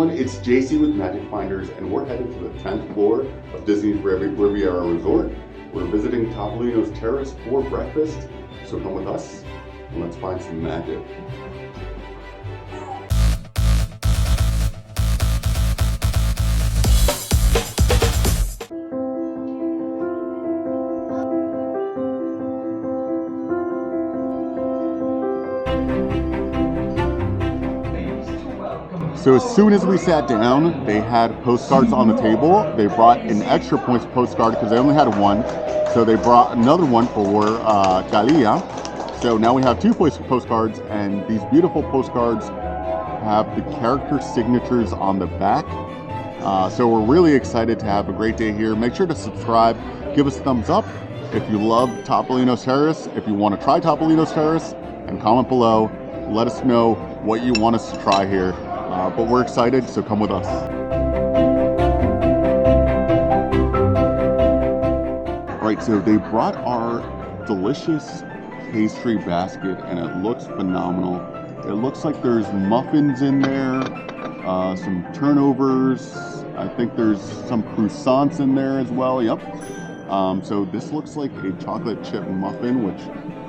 everyone, it's JC with Magic Finders, and we're headed to the 10th floor of Disney's Riviera Resort. We're visiting Topolino's Terrace for breakfast, so come with us and let's find some magic. So as soon as we sat down, they had postcards on the table. They brought an extra points postcard because they only had one. So they brought another one for Galia. So now we have 2 postcards, and these beautiful postcards have the character signatures on the back. So we're really excited to have a great day here. Make sure to subscribe, give us a thumbs up if you love Topolino's Terrace, if you want to try Topolino's Terrace, and comment below. Let us know what you want us to try here. But we're excited, so come with us. Right, so they brought our delicious pastry basket, and it looks phenomenal. It looks like there's muffins in there, some turnovers. I think there's some croissants in there as well. Yep. So this looks like a chocolate chip muffin, which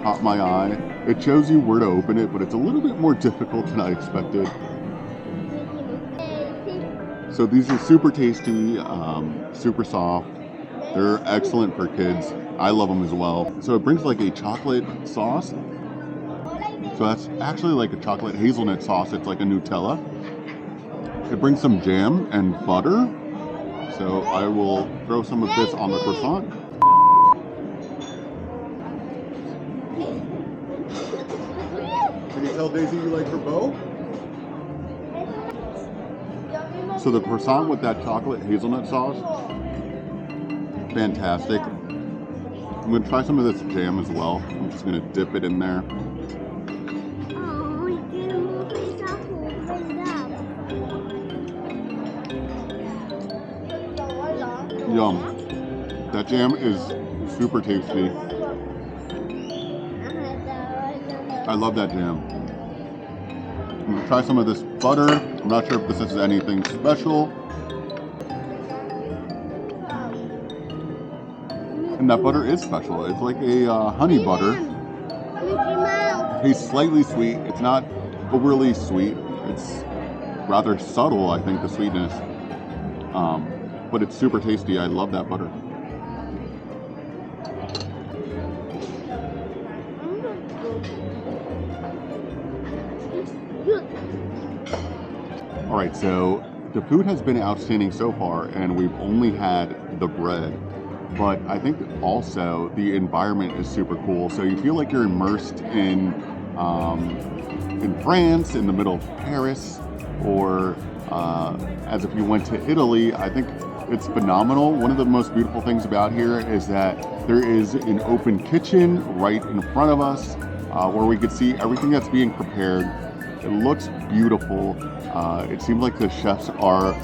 caught my eye. It shows you where to open it, but it's a little bit more difficult than I expected. So these are super tasty, super soft. They're excellent for kids. I love them as well. So it brings like a chocolate sauce. So that's actually like a chocolate hazelnut sauce. It's like a Nutella. It brings some jam and butter. So I will throw some of this on the croissant. Can you tell Daisy you like her bow? So the croissant with that chocolate hazelnut sauce, fantastic. I'm going to try some of this jam as well. I'm just going to dip it in there. Yum. That jam is super tasty. I love that jam. I'm going to try some of this butter. I'm not sure if this is anything special. And that butter is special. It's like a honey butter. It tastes slightly sweet. It's not overly sweet. It's rather subtle, I think, the sweetness. But it's super tasty. I love that butter. All right, so the food has been outstanding so far, and we've only had the bread. But I think also the environment is super cool. So you feel like you're immersed in France, in the middle of Paris, or as if you went to Italy. I think it's phenomenal. One of the most beautiful things about here is that there is an open kitchen right in front of us where we could see everything that's being prepared. It looks beautiful. It seems like the chefs are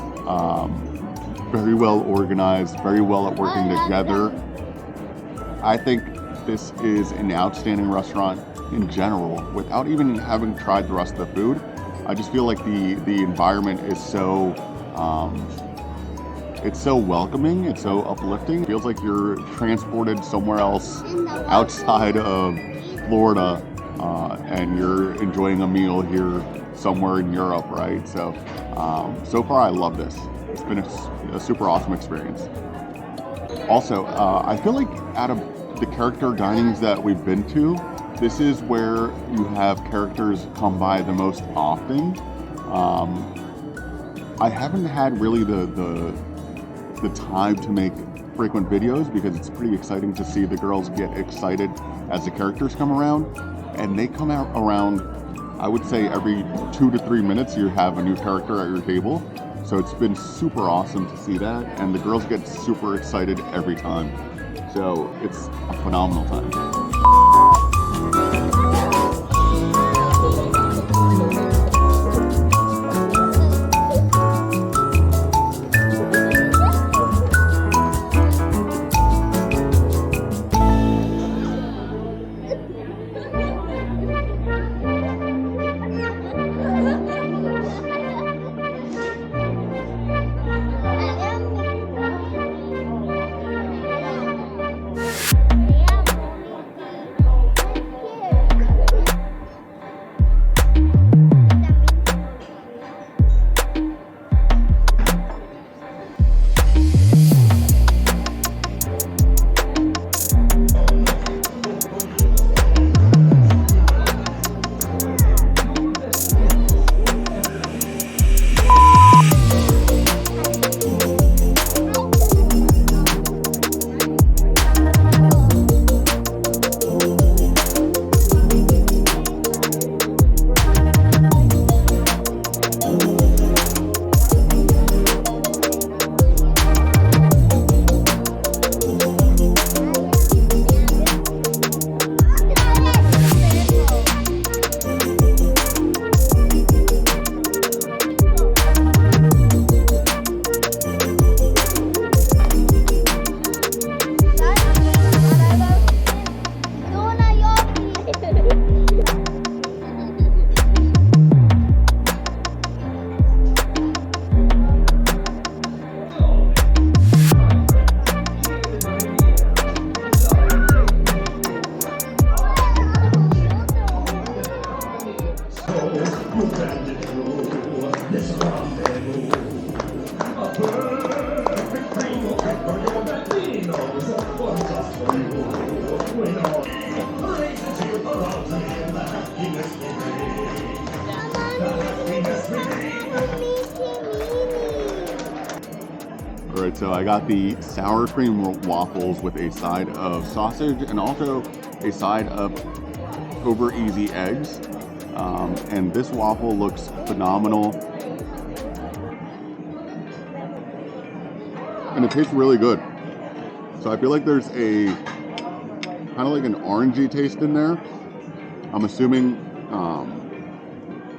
very well organized, very well at working together. I think this is an outstanding restaurant in general. Without even having tried the rest of the food, I just feel like the environment is so it's so welcoming, it's so uplifting. It feels like you're transported somewhere else outside of Florida, and you're enjoying a meal here somewhere in Europe, right? So, so far I love this. It's been a super awesome experience. Also, I feel like out of the character dinings that we've been to, this is where you have characters come by the most often. I haven't had really the time to make frequent videos because it's pretty exciting to see the girls get excited as the characters come around, and they come out around, I would say every 2 to 3 minutes you have a new character at your table. So it's been super awesome to see that, and the girls get super excited every time. So it's a phenomenal time. All right, so I got the sour cream waffles with a side of sausage and also a side of over easy eggs. And this waffle looks phenomenal. And it tastes really good. So I feel like there's a kind of like an orangey taste in there. I'm assuming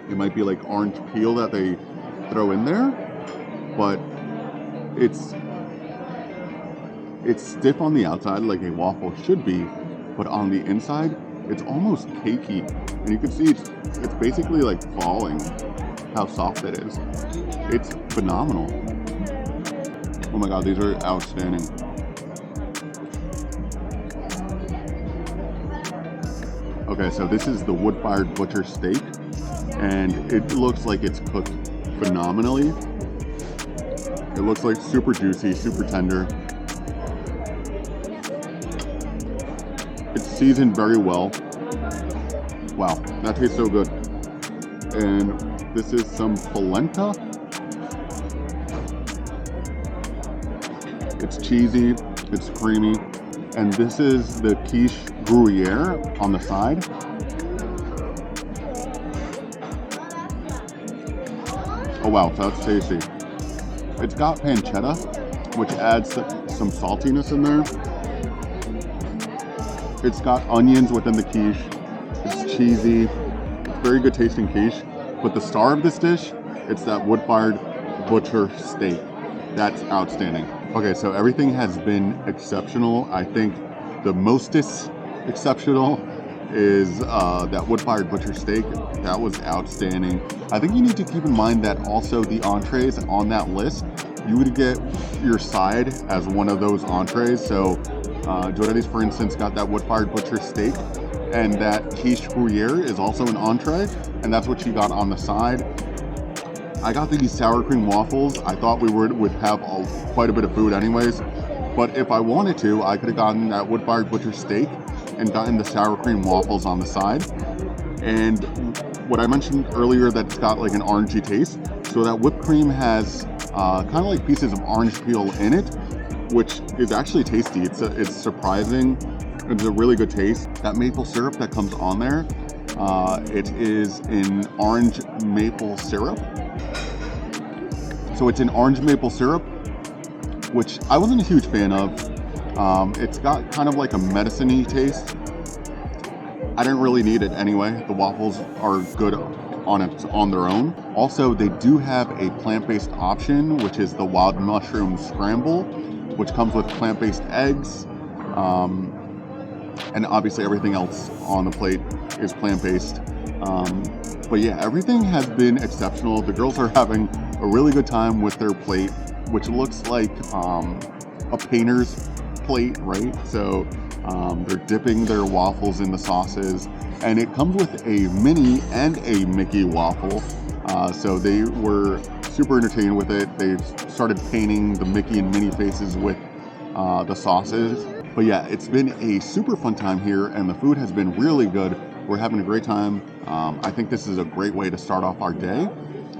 it might be like orange peel that they throw in there, but it's stiff on the outside like a waffle should be, but on the inside it's almost cakey, and you can see it's basically like falling how soft it is. It's phenomenal. Oh my god, these are outstanding. Okay, so this is the wood-fired butcher steak, and it looks like it's cooked phenomenally. It looks like super juicy, super tender. It's seasoned very well. Wow, that tastes so good. And this is some polenta. It's cheesy, it's creamy, and this is the quiche Gruyere on the side. Oh wow, that's tasty. It's got pancetta, which adds some saltiness in there. It's got onions within the quiche. It's cheesy. It's very good tasting quiche. But the star of this dish, it's that wood-fired butcher steak. That's outstanding. Okay, so everything has been exceptional. I think the mostest exceptional is that wood-fired butcher steak. That was outstanding. I think you need to keep in mind that also the entrees on that list, you would get your side as one of those entrees. So Jordanis, for instance, got that wood-fired butcher steak, and that quiche Gruyere is also an entree, and that's what she got on the side. I got these sour cream waffles. I thought we would have quite a bit of food anyways, but if I wanted to, I could have gotten that wood-fired butcher steak and gotten the sour cream waffles on the side. And what I mentioned earlier, that it's got like an orangey taste, so that whipped cream has kind of like pieces of orange peel in it, which is actually tasty. It's surprising. It's a really good taste. That maple syrup that comes on there, it is an orange maple syrup. So it's an orange maple syrup, which I wasn't a huge fan of. It's got kind of like a medicine-y taste. I didn't really need it anyway. The waffles are good on their own. Also, they do have a plant-based option, which is the wild mushroom scramble, which comes with plant-based eggs. And obviously everything else on the plate is plant-based. But yeah, everything has been exceptional. The girls are having a really good time with their plate, which looks like a painter's plate, right? So they're dipping their waffles in the sauces, and it comes with a Minnie and a Mickey waffle. So they were super entertained with it. They've started painting the Mickey and Minnie faces with the sauces. But yeah, it's been a super fun time here, and the food has been really good. We're having a great time. I think this is a great way to start off our day,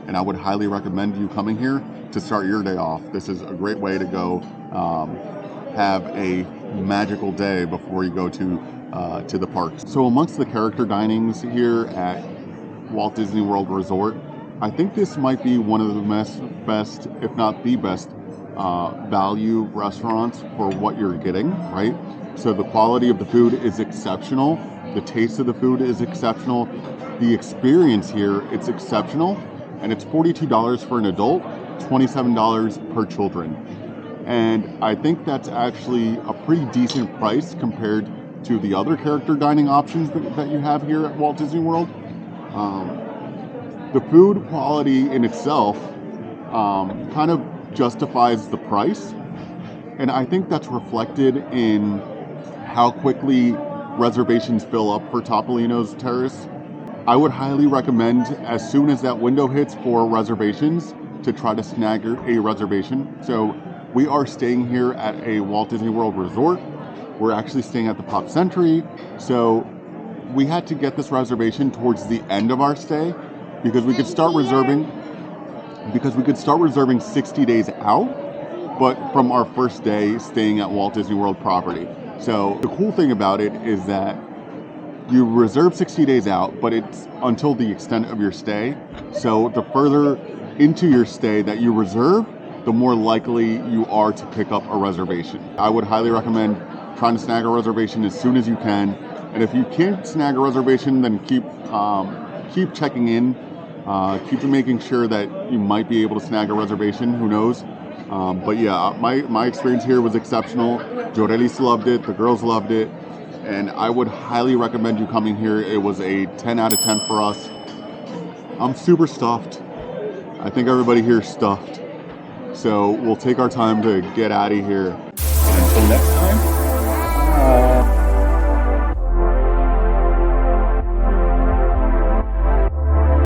and I would highly recommend you coming here to start your day off. This is a great way to go have a magical day before you go to the parks. So amongst the character dinings here at Walt Disney World Resort, I think this might be one of the best, if not the best, value restaurants for what you're getting, right? So the quality of the food is exceptional. The taste of the food is exceptional. The experience here, it's exceptional. And it's $42 for an adult, $27 per children. And I think that's actually a pretty decent price compared to the other character dining options that you have here at Walt Disney World. The food quality in itself kind of justifies the price, and I think that's reflected in how quickly reservations fill up for Topolino's Terrace. I would highly recommend, as soon as that window hits for reservations, to try to snag a reservation. So We are staying here at a Walt Disney World resort. We're actually staying at the Pop Century, so we had to get this reservation towards the end of our stay because we could start reserving 60 days out, but from our first day staying at Walt Disney World property. So the cool thing about it is that you reserve 60 days out, but it's until the extent of your stay. So the further into your stay that you reserve, the more likely you are to pick up a reservation. I would highly recommend trying to snag a reservation as soon as you can. And if you can't snag a reservation, then keep checking in, keep making sure that you might be able to snag a reservation. Who knows? But yeah, my experience here was exceptional. Jorelis loved it, the girls loved it, and I would highly recommend you coming here. It was a 10 out of 10 for us. I'm super stuffed. I think everybody here is stuffed. So we'll take our time to get out of here. Until next time.